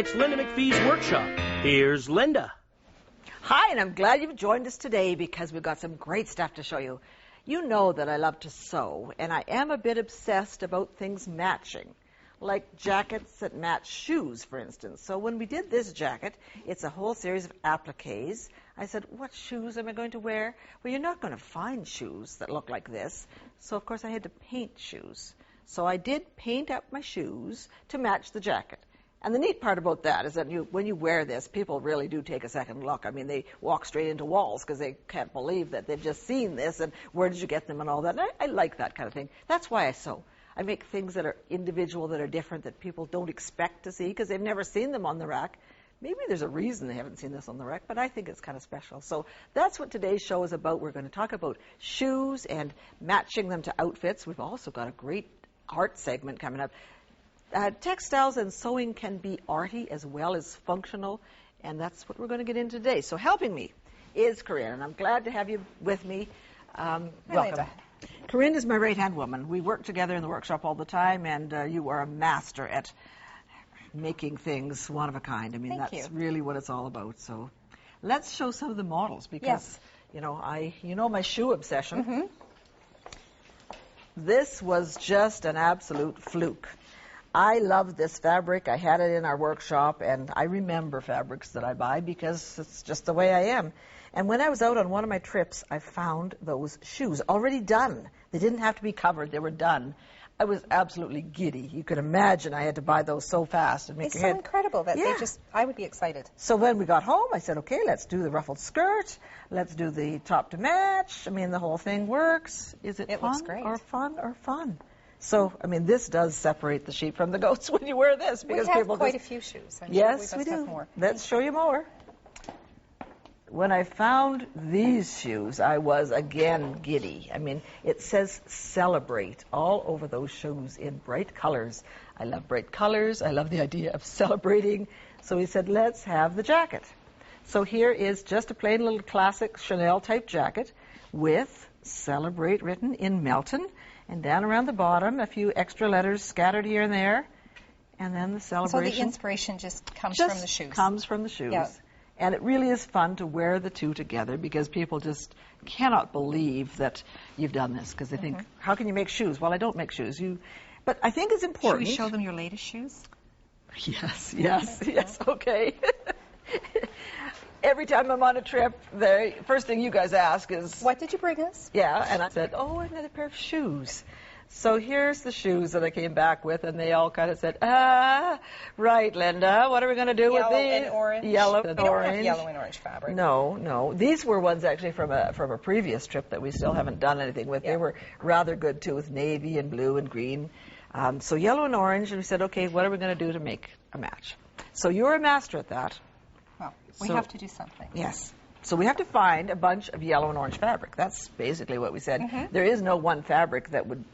It's Linda MacPhee's workshop. Here's Linda. Hi, and I'm glad you've joined us today because we've got some great stuff to show you. You know that I love to sew, and I am a bit obsessed about things matching, like jackets that match shoes, for instance. So when we did this jacket, it's a whole series of appliques. I said, what shoes am I going to wear? Well, you're not going to find shoes that look like this. So, of course, I had to paint shoes. So I did paint up my shoes to match the jacket. And the neat part about that is that when you wear this, people really do take a second look. I mean, they walk straight into walls because they can't believe that they've just seen this and where did you get them and all that. And I like that kind of thing. That's why I sew. I make things that are individual, that are different, that people don't expect to see because they've never seen them on the rack. Maybe there's a reason they haven't seen this on the rack, but I think it's kind of special. So that's what today's show is about. We're going to talk about shoes and matching them to outfits. We've also got a great art segment coming up. Textiles and sewing can be arty as well as functional, and that's what we're going to get into today. So helping me is Corinne, and I'm glad to have you with me. Welcome. Linda. Corinne is my right-hand woman. We work together in the workshop all the time, and you are a master at making things one of a kind. I mean, that's really what it's all about. So let's show some of the models because, you know my shoe obsession. Mm-hmm. This was just an absolute fluke. I love this fabric. I had it in our workshop, and I remember fabrics that I buy because it's just the way I am. And when I was out on one of my trips, I found those shoes already done. They didn't have to be covered. They were done. I was absolutely giddy. You could imagine I had to buy those so fast and make it's your so head. incredible that they just, I would be excited. So when we got home, I said, okay, let's do the ruffled skirt. Let's do the top to match. I mean, the whole thing works. Is it fun looks great. or fun or fun? So, I mean, this does separate the sheep from the goats when you wear this. Because we have people quite a few shoes. Yes, we do. do. More. Let's show you more. When I found these shoes, I was again giddy. I mean, it says celebrate all over those shoes in bright colors. I love bright colors. I love the idea of celebrating. So we said, let's have the jacket. So here is just a plain little classic Chanel type jacket with celebrate written in Melton. And down around the bottom, a few extra letters scattered here and there. And then the celebration. So the inspiration just comes from the shoes. Comes from the shoes. Yeah. And it really is fun to wear the two together because people just cannot believe that you've done this because they think, how can you make shoes? Well, I don't make shoes. But I think it's important. Should we show them your latest shoes? Yes, okay. Every time I'm on a trip, the first thing you guys ask is... What did you bring us? Yeah, and I said, oh, another pair of shoes. So here's the shoes that I came back with, and they all kind of said, right, Linda, what are we going to do with these? Yellow and orange. Yellow and we don't orange. have yellow and orange fabric. No. These were ones actually from a previous trip that we still haven't done anything with. Yeah. They were rather good, too, with navy and blue and green. So yellow and orange, and we said, okay, what are we going to do to make a match? So you're a master at that. Well, we have to do something. Yes. So we have to find a bunch of yellow and orange fabric. That's basically what we said. There is no one fabric that would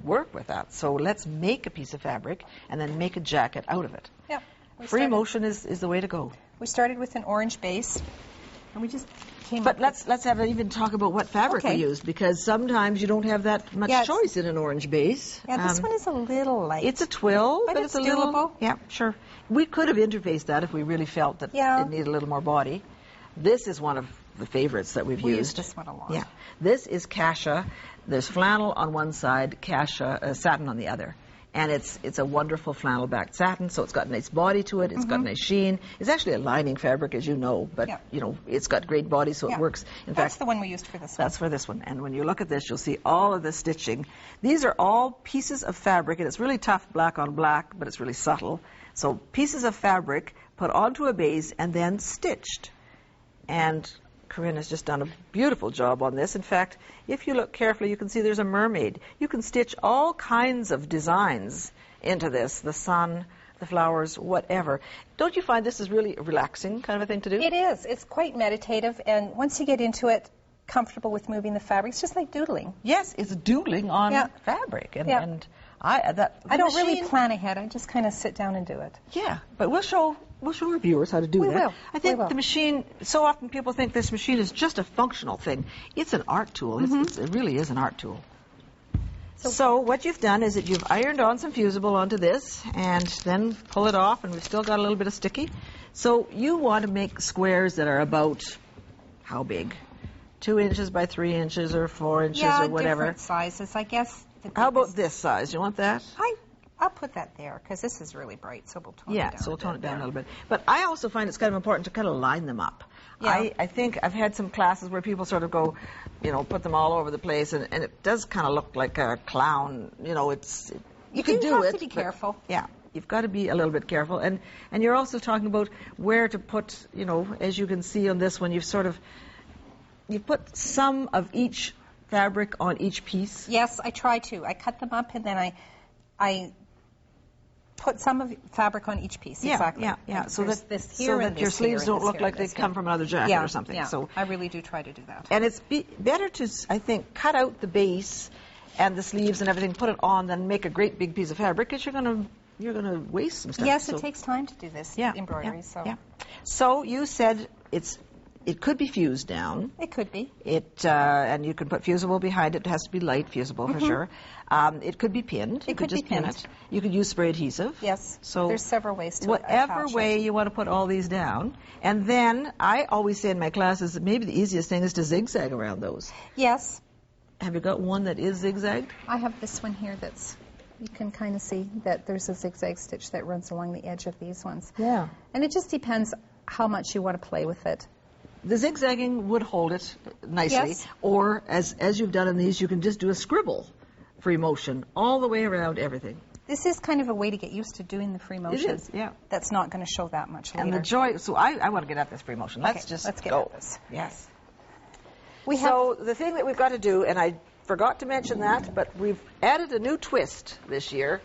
work with that. So let's make a piece of fabric and then make a jacket out of it. Yeah. Free motion is the way to go. We started with an orange base, and we just came But up let's have even talk about what fabric we used because sometimes you don't have that much choice in an orange base. Yeah, this one is a little light. It's a twill, but it's a doable. little. Yeah, sure. We could have interfaced that if we really felt that it needed a little more body. This is one of the favorites that we've used. We use this one a lot. Yeah. This is cassia. There's flannel on one side, cassia, satin on the other. And it's a wonderful flannel-backed satin, so it's got a nice body to it. It's got a nice sheen. It's actually a lining fabric, as you know, but, it's got great body, so it works. In That's fact, the one we used for this one. That's for this one. And when you look at this, you'll see all of the stitching. These are all pieces of fabric, and it's really tough black on black, but it's really subtle. So pieces of fabric put onto a base and then stitched. And Corinne has just done a beautiful job on this. In fact, if you look carefully, you can see there's a mermaid. You can stitch all kinds of designs into this, the sun, the flowers, whatever. Don't you find this is really a relaxing kind of a thing to do? It is. It's quite meditative, and once you get into it, comfortable with moving the fabric, it's just like doodling. Yes, it's doodling on fabric. And I don't really plan ahead. I just kind of sit down and do it. Yeah, but we'll show our viewers how to do that. Will. I think the machine, so often people think this machine is just a functional thing. It's an art tool. It really is an art tool. So what you've done is that you've ironed on some fusible onto this and then pull it off, and we've still got a little bit of sticky. So you want to make squares that are about how big? 2 inches by 3 inches or 4 inches or whatever. Different sizes, I guess. How about this size? You want that? I'll put that there because this is really bright, so we'll tone it down. Yeah, so we'll tone it down a little bit. But I also find it's kind of important to kind of line them up. Yeah. I think I've had some classes where people sort of go, put them all over the place, and it does kind of look like a clown. You can do it. You have to be careful. Yeah, you've got to be a little bit careful. And you're also talking about where to put, as you can see on this one, you've put some of each fabric on each piece. Yes, I try to. I cut them up and then I put some of the fabric on each piece. Exactly. Yeah. So that your sleeves don't look like they come from another jacket or something. Yeah, so I really do try to do that. And it's better to, I think, cut out the base and the sleeves and everything, put it on, then make a great big piece of fabric, because you're gonna waste some stuff. Yes, it takes time to do this embroidery. So you said it could be fused down. It could be. And you can put fusible behind it. It has to be light fusible for sure. It could be pinned. It could just be pinned. Pin it. You could use spray adhesive. Yes. So there's several ways to whatever attach way it. you want to put all these down. And then I always say in my classes that maybe the easiest thing is to zigzag around those. Yes. Have you got one that is zigzagged? I have this one here you can kind of see that there's a zigzag stitch that runs along the edge of these ones. Yeah. And it just depends how much you want to play with it. The zigzagging would hold it nicely. Yes. Or, as you've done in these, you can just do a scribble free motion all the way around everything. This is kind of a way to get used to doing the free motion. It is, yeah. That's not going to show that much later. And the joy, so I want to get at this free motion. Let's get go. at this. Yes. So the thing that we've got to do, and I forgot to mention that, but we've added a new twist this year,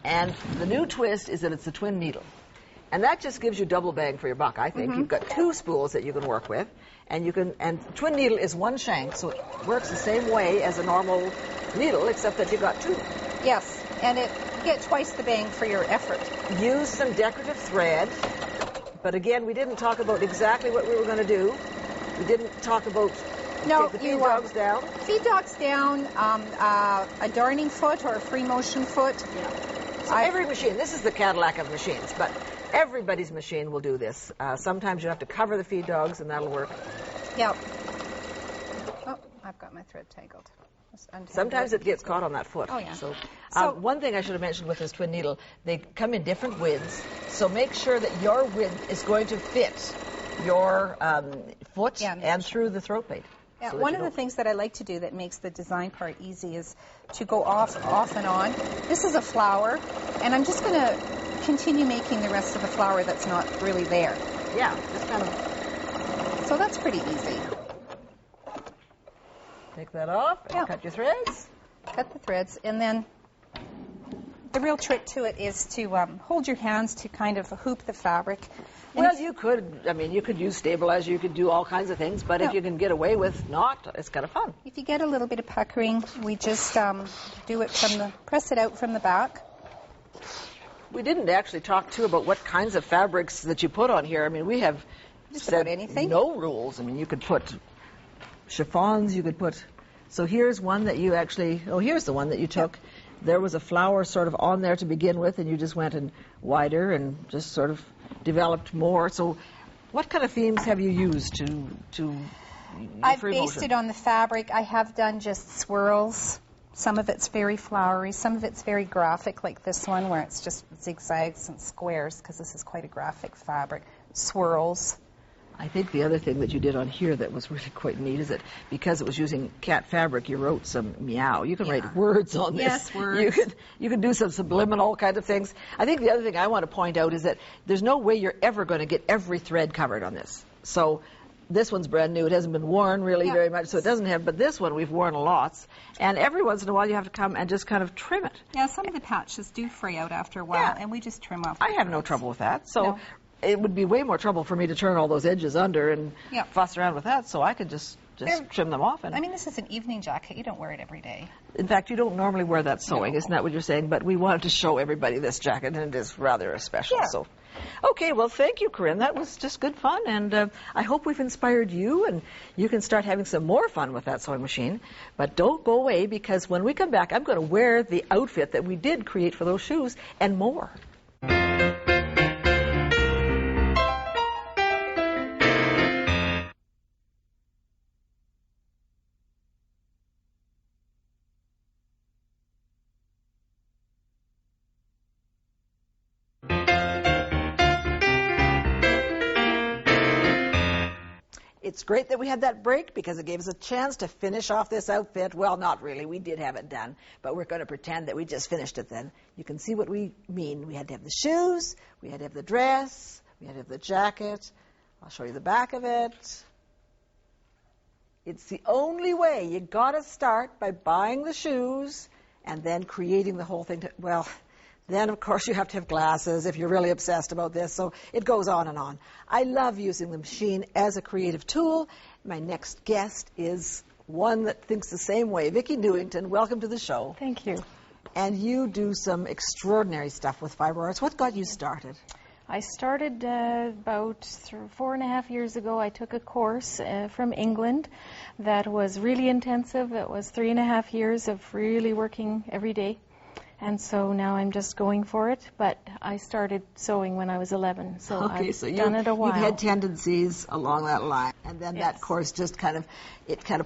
and the new twist is that it's a twin needle. And that just gives you double bang for your buck, I think. You've got 2 spools that you can work with, and twin needle is 1 shank, so it works the same way as a normal needle, except that you've got 2. Yes, and you get twice the bang for your effort. Use some decorative thread, but again, we didn't talk about exactly what we were going to do. We didn't talk about take the feed dogs down. Feed dogs down, a darning foot or a free motion foot. Yeah. So every machine, this is the Cadillac of machines, but everybody's machine will do this. Sometimes you have to cover the feed dogs, and that'll work. Yeah. Oh, I've got my thread tangled. Sometimes it gets caught on that foot. Oh, yeah. So one thing I should have mentioned with this twin needle, they come in different widths, so make sure that your width is going to fit your foot and through the throat plate. Yeah, one of the things that I like to do that makes the design part easy is to go off and on. This is a flower, and I'm just going to continue making the rest of the flower that's not really there. Yeah, just kind of. So that's pretty easy. Take that off and cut your threads. Cut the threads, and then the real trick to it is to hold your hands to kind of hoop the fabric. Well, you could use stabilizer, you could do all kinds of things, but if you can get away with not, it's kind of fun. If you get a little bit of puckering, we just do it press it out from the back. We didn't actually talk too about what kinds of fabrics that you put on here. I mean, we have just said anything. No rules. I mean, you could put chiffons, you could put. So here's one that you actually. Oh, here's the one that you took. Yep. There was a flower sort of on there to begin with, and you just went in wider and just sort of developed more. So, what kind of themes have you used to? I've based it on the fabric. I have done just swirls. Some of it's very flowery. Some of it's very graphic, like this one, where it's just zigzags and squares, because this is quite a graphic fabric. Swirls. I think the other thing that you did on here that was really quite neat is that because it was using cat fabric, you wrote some meow. You can write words on this. Yes, words. You can do some subliminal kind of things. I think the other thing I want to point out is that there's no way you're ever going to get every thread covered on this. So this one's brand new. It hasn't been worn really very much, so it doesn't have. But this one we've worn lots. And every once in a while you have to come and just kind of trim it. Yeah, some of the patches do fray out after a while, and we just trim off the I have no trouble with that. So. No. it would be way more trouble for me to turn all those edges under and fuss around with that, so I could just trim them off. And I mean, this is an evening jacket. You don't wear it every day. in fact, you don't normally wear that sewing, isn't that what you're saying? But we wanted to show everybody this jacket, and it is rather special. Yeah. So, okay, well, thank you, Corinne. That was just good fun, and I hope we've inspired you, and you can start having some more fun with that sewing machine. But don't go away, because when we come back, I'm going to wear the outfit that we did create for those shoes and more. It's great that we had that break because it gave us a chance to finish off this outfit. Well, not really. We did have it done, but we're going to pretend that we just finished it then. You can see what we mean. We had to have the shoes, we had to have the dress, we had to have the jacket. I'll show you the back of it. It's the only way. You got to start by buying the shoes and then creating the whole thing. Then, of course, you have to have glasses if you're really obsessed about this. So it goes on and on. I love using the machine as a creative tool. My next guest is one that thinks the same way. Vickie Newington, welcome to the show. Thank you. And you do some extraordinary stuff with fiber arts. What got you started? I started about 4.5 years ago. I took a course from England that was really intensive. It was 3.5 years of really working every day. And so now I'm just going for it, but I started sewing when I was 11, so I've done it a while. You've had tendencies along that line, and then that course just kind of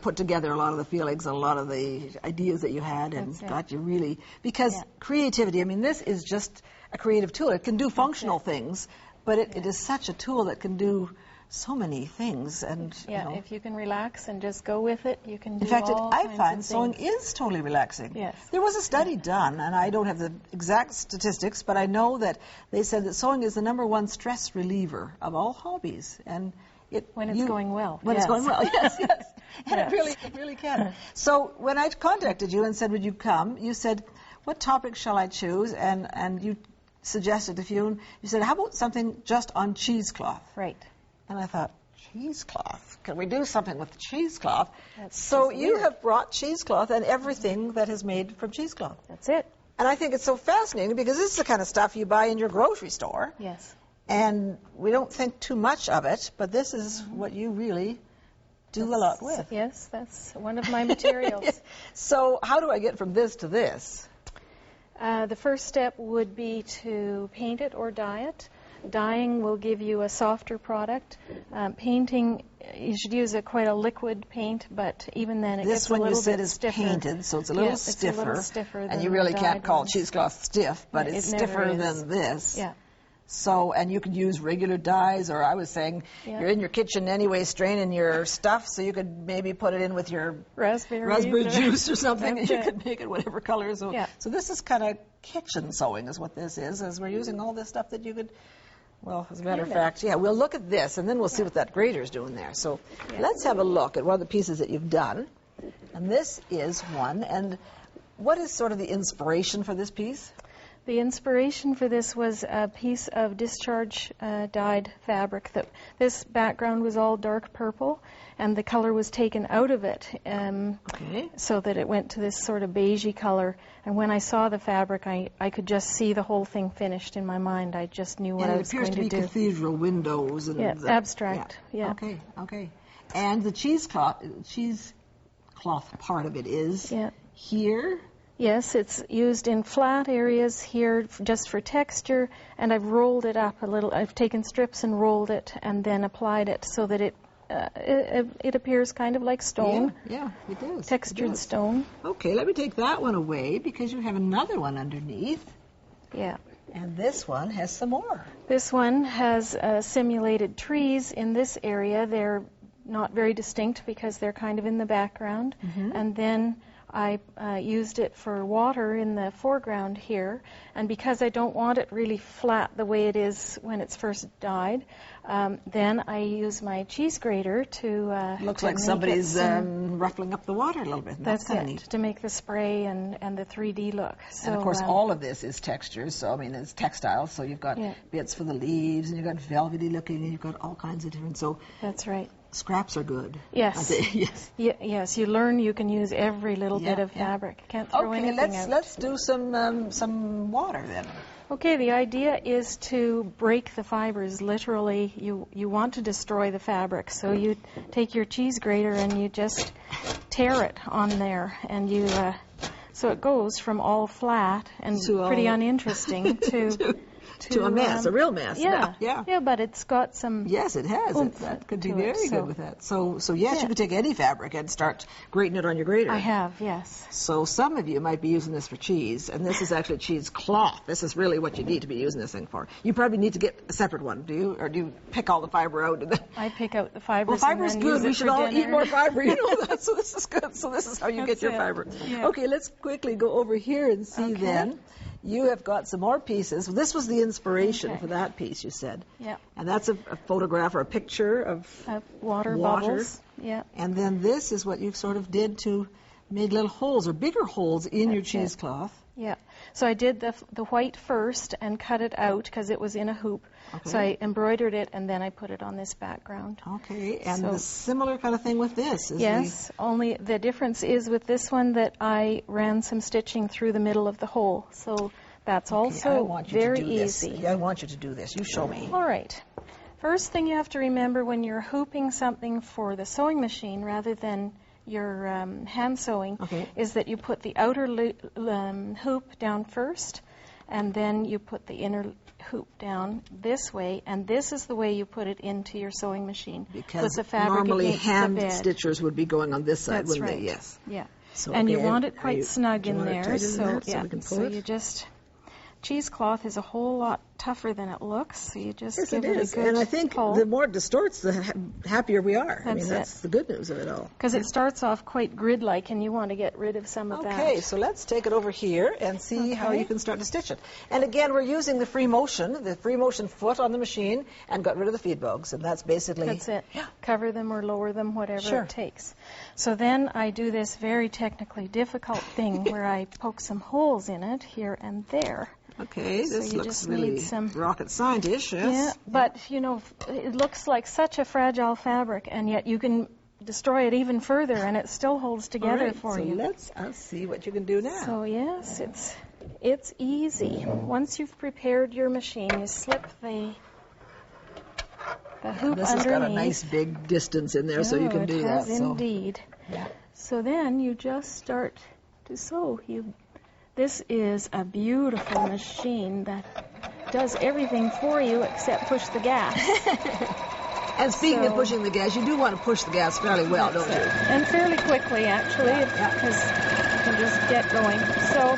put together a lot of the feelings, a lot of the ideas that you had, and got you really, because creativity, I mean, this is just a creative tool. It can do functional things, but it is such a tool that can do so many things, and if you can relax and just go with it, you can do in fact, all I kinds find of sewing things. is totally relaxing. Yes. There was a study done, and I don't have the exact statistics, but I know that they said that sewing is the #1 stress reliever of all hobbies, and when it's going well. When it's going well, yes. And it really can. So when I contacted you and said, would you come, you said, what topic shall I choose? And you suggested a few. You said, how about something just on cheesecloth? Right. And I thought, cheesecloth? Can we do something with cheesecloth? So you have brought cheesecloth and everything that is made from cheesecloth. That's it. And I think it's so fascinating because this is the kind of stuff you buy in your grocery store. Yes. And we don't think too much of it, but this is what you really do a lot with. Yes, that's one of my materials. So how do I get from this to this? The first step would be to paint it or dye it. Dyeing will give you a softer product. Painting, you should use quite a liquid paint, but even then it gets a little bit stiffer. This one you said is painted, so it's a little stiffer. It's a little stiffer and you really can't call cheesecloth stiff, but it's stiffer than this. Yeah. So, and you could use regular dyes, or I was saying, you're in your kitchen anyway straining your stuff, so you could maybe put it in with your raspberry juice or something, and you could make it whatever color. So, so this is kind of kitchen sewing is what this is, as we're using all this stuff that you could, well, as a matter of fact, we'll look at this, and then we'll see what that grater's doing there. So let's have a look at one of the pieces that you've done. And this is one, and what is sort of the inspiration for this piece? The inspiration for this was a piece of discharge dyed fabric. This background was all dark purple, and the color was taken out of it so that it went to this sort of beigey color. And when I saw the fabric, I could just see the whole thing finished in my mind. I just knew what I was going to do. And it appears to be cathedral windows. And abstract. Yeah. Okay. And the cheesecloth part of it is here. Yes, it's used in flat areas here just for texture, and I've rolled it up a little. I've taken strips and rolled it and then applied it so that it appears kind of like stone. Yeah, it does. Textured stone. Okay, let me take that one away because you have another one underneath. Yeah. And this one has some more. This one has simulated trees in this area. They're not very distinct because they're kind of in the background. And then I used it for water in the foreground here, and because I don't want it really flat the way it is when it's first dyed, then I use my cheese grater to looks to like make somebody's it ruffling up the water a little bit. that's kind of it, neat. to make the spray and the 3D look. So, And of course, all of this is textures. So I mean, it's textile. So you've got bits for the leaves, and you've got velvety looking, and you've got all kinds of different. So that's right. Scraps are good. Yes. Yes. Yes. You learn you can use every little bit of fabric. Can't throw anything out. Let's do some water then. Okay. The idea is to break the fibers. Literally, you want to destroy the fabric. So you take your cheese grater and you just tear it on there, and you so it goes from all flat and pretty uninteresting to a mess, a real mess. Yeah, yeah. But it's got some. Yes, it has. That could be very good with that. So yes, you could take any fabric and start grating it on your grater. I have, yes. So some of you might be using this for cheese, and this is actually cheesecloth. This is really what you need to be using this thing for. You probably need to get a separate one, do you? Or do you pick all the fiber out? I pick out the fibers. Well, fiber's and good. Use We should all dinner. eat more fiber. You know that. So this is good. So this is how you get your fiber. Yeah. Okay, let's quickly go over here and see then. You have got some more pieces. This was the inspiration for that piece, you said. Yeah. And that's a photograph or a picture of water bubbles. Yeah. And then this is what you sort of did to make little holes or bigger holes in your cheesecloth. Yeah. So I did the white first and cut it out because it was in a hoop. Okay. So I embroidered it and then I put it on this background. Okay. And the similar kind of thing with this. Yes. Only the difference is with this one that I ran some stitching through the middle of the hole. So that's also very easy. I want you to do this. You show me. All right. First thing you have to remember when you're hooping something for the sewing machine rather than your hand sewing is that you put the outer hoop down first, and then you put the inner hoop down this way, and this is the way you put it into your sewing machine. Because the fabric normally hand stitchers would be going on this side, wouldn't they? Yes. Yeah. So, and you want it quite snug in there, so we can pull it? You just cheesecloth is a whole lot tougher than it looks, so you just give it a good and I think pull. The more it distorts, the happier we are. That's the good news of it all. Because it starts off quite grid-like, and you want to get rid of some of that. Okay, so let's take it over here and see how you can start to stitch it. And again, we're using the free motion foot on the machine, and got rid of the feed bugs, and that's basically... That's it. Yeah. Cover them or lower them, whatever it takes. So then I do this very technically difficult thing where I poke some holes in it here and there. Okay, this looks really rocket scientist, yes. Yeah, but, you know, it looks like such a fragile fabric, and yet you can destroy it even further, and it still holds together for you. So let's see what you can do now. So, yes, it's easy. Once you've prepared your machine, you slip the hoop this underneath. Has got a nice big distance in there, so you can do that. It has indeed. Yeah. So then you just start to sew. This is a beautiful machine that does everything for you except push the gas. And speaking of pushing the gas, you do want to push the gas fairly well, don't you? And fairly quickly, actually, because you can just get going. So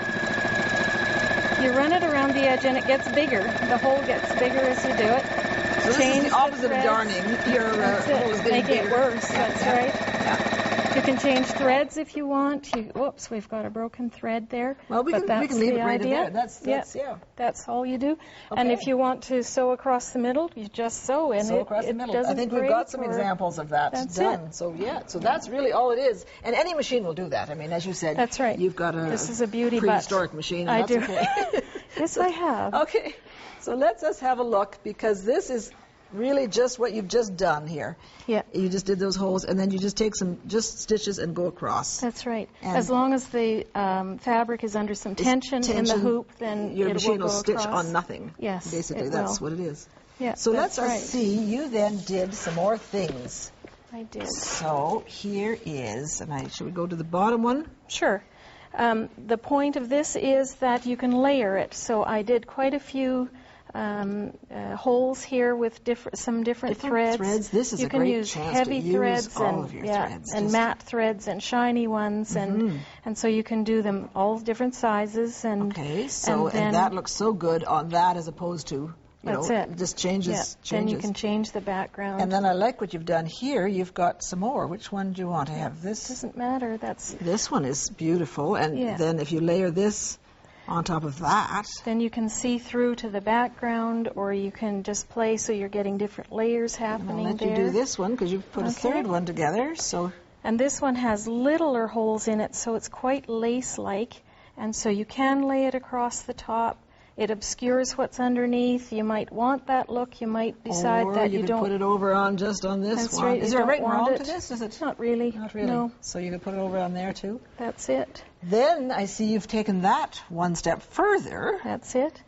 you run it around the edge, and it gets bigger. The hole gets bigger as you do it. So this is the opposite of darning. Your hole is getting bigger. Make it worse, that's right. Yeah. You can change threads if you want. Whoops, we've got a broken thread there. Well, we can leave it right in there. That's all you do. Okay. And if you want to sew across the middle, you just sew in. Sew across the middle. I think we've got some examples of that done. So so that's really all it is. And any machine will do that. I mean, as you said, that's right. You've got this is a beauty prehistoric machine. And I that's do. Okay. Yes, I have. Okay, so let's have a look, because this is really just what you've just done here. Yeah. You just did those holes, and then you just take some stitches and go across. That's right. And as long as the fabric is under some tension in the hoop, then your machine will go stitch across. on nothing. Yes, basically that's what it is. Yeah. So let's see. You then did some more things. I did. So here is. Should we go to the bottom one? Sure. The point of this is that you can layer it. So I did quite a few holes here with some different threads. This is you a can great use chance heavy to threads use all of your threads. And matte threads and shiny ones, and so you can do them all different sizes. And okay, so and that looks so good on that as opposed to That's it. It just changes. Then you can change the background. And then I like what you've done here. You've got some more. Which one do you want to have? This doesn't matter. This one is beautiful. And then if you layer this on top of that, then you can see through to the background, or you can just play so you're getting different layers happening I'll let you do this one because you've put a third one together. And this one has littler holes in it, so it's quite lace-like, and so you can lay it across the top. It obscures what's underneath. You might want that look. You might decide that you don't. Or you could put it over on just on this That's one. Right. Is there a right and wrong to this? Is it? Not really. Not really. No. So you could put it over on there too? That's it. Then I see you've taken that one step further. That's it.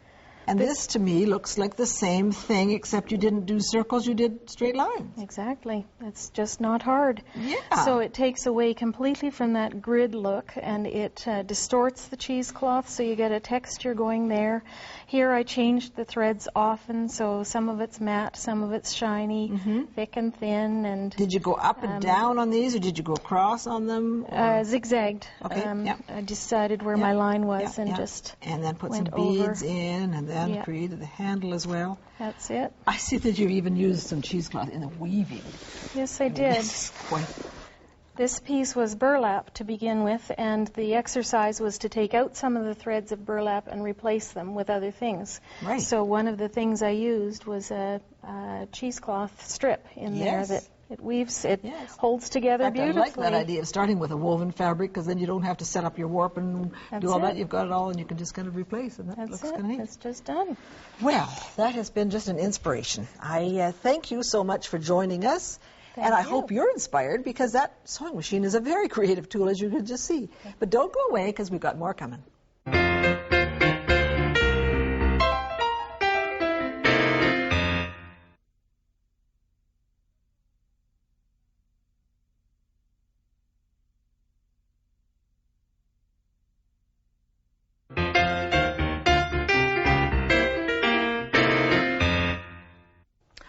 And this to me looks like the same thing, except you didn't do circles, you did straight lines. Exactly. It's just not hard. Yeah. So it takes away completely from that grid look, and it distorts the cheesecloth, so you get a texture going there. Here I changed the threads often, so some of it's matte, some of it's shiny, thick and thin. And did you go up and down on these, or did you go across on them? Zigzagged. Okay. I decided where my line was and just and then put some went beads over. in, and then created the handle as well. That's it. I see that you've even used some cheesecloth in the weaving. Yes, I did. This is quite... This piece was burlap to begin with, and the exercise was to take out some of the threads of burlap and replace them with other things. Right. So one of the things I used was a cheesecloth strip in there that it weaves, it holds together beautifully. I like that idea of starting with a woven fabric, because then you don't have to set up your warp and do all that. You've got it all, and you can just kind of replace, and that looks kind of neat. It's just done. Well, that has been just an inspiration. I thank you so much for joining us. Thank and I you. hope you're inspired, because that sewing machine is a very creative tool, as you could just see. But don't go away, because we've got more coming.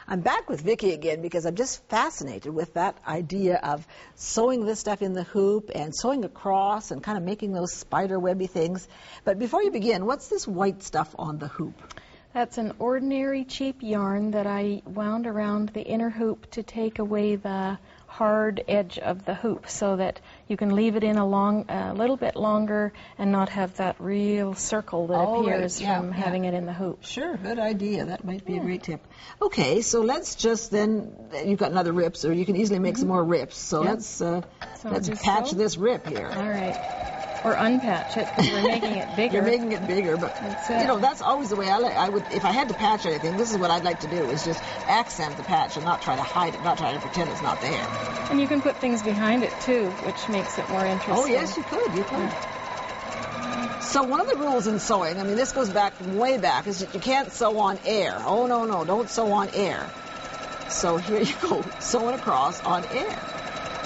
I'm back with Vickie again because I'm just fascinated with that idea of sewing this stuff in the hoop and sewing across and kind of making those spider webby things. But before you begin, what's this white stuff on the hoop? That's an ordinary cheap yarn that I wound around the inner hoop to take away the hard edge of the hoop, so that you can leave it in a little bit longer and not have that real circle that appears from having it in the hoop. Sure, good idea. That might be a great tip. Okay, so let's just then, you've got another rip, so you can easily make some more rips. So let's patch this rip here. All right. Or unpatch it, because we're making it bigger. You're making it bigger, but that's always the way I would. If I had to patch anything, this is what I'd like to do: is just accent the patch and not try to hide it, not try to pretend it's not there. And you can put things behind it too, which makes it more interesting. Oh yes, you could. You could. So one of the rules in sewing, I mean, this goes back way back, is that you can't sew on air. Oh no, don't sew on air. So here you go, sewing across on air.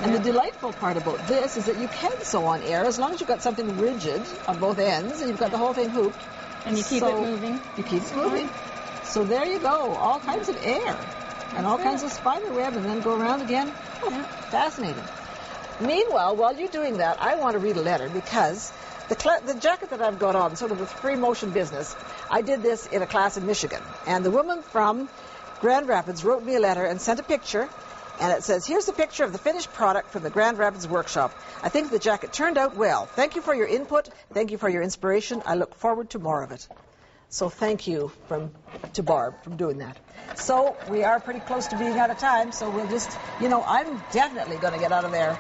And the delightful part about this is that you can sew on air as long as you've got something rigid on both ends and you've got the whole thing hooped. And you keep it moving. You keep it moving. So there you go, all kinds of air and all kinds of spider web, and then go around again. Oh, fascinating. Meanwhile, while you're doing that, I want to read a letter, because the jacket that I've got on, sort of the free motion business, I did this in a class in Michigan. And the woman from Grand Rapids wrote me a letter and sent a picture. And it says, here's a picture of the finished product from the Grand Rapids workshop. I think the jacket turned out well. Thank you for your input. Thank you for your inspiration. I look forward to more of it. So thank you to Barb from doing that. So we are pretty close to being out of time, so we'll just, I'm definitely going to get out of there,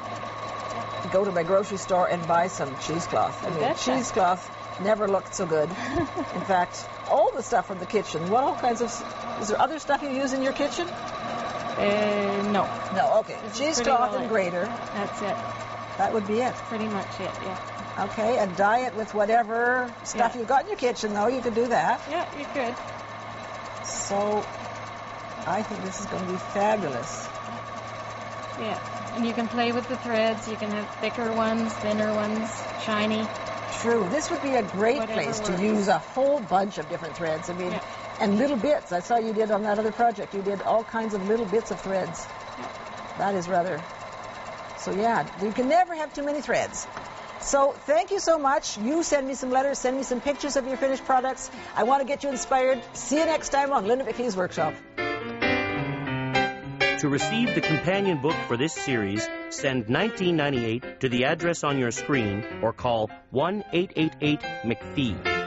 go to my grocery store and buy some cheesecloth. I mean, cheesecloth never looked so good. In fact, all the stuff from the kitchen, is there other stuff you use in your kitchen? No. No, okay. Cheesecloth and grater. That's it. That would be it. Pretty much it, yeah. Okay, and dye it with whatever stuff you've got in your kitchen, though. You could do that. Yeah, you could. So, I think this is going to be fabulous. Yeah, and you can play with the threads. You can have thicker ones, thinner ones, shiny. True. This would be a great place to use a whole bunch of different threads. I mean, and little bits. I saw you did on that other project. You did all kinds of little bits of threads. That is rather... So, yeah, you can never have too many threads. So thank you so much. You send me some letters, send me some pictures of your finished products. I want to get you inspired. See you next time on Linda Vickie's Workshop. To receive the companion book for this series, send $19.98 to the address on your screen or call 1-888-MacPhee's.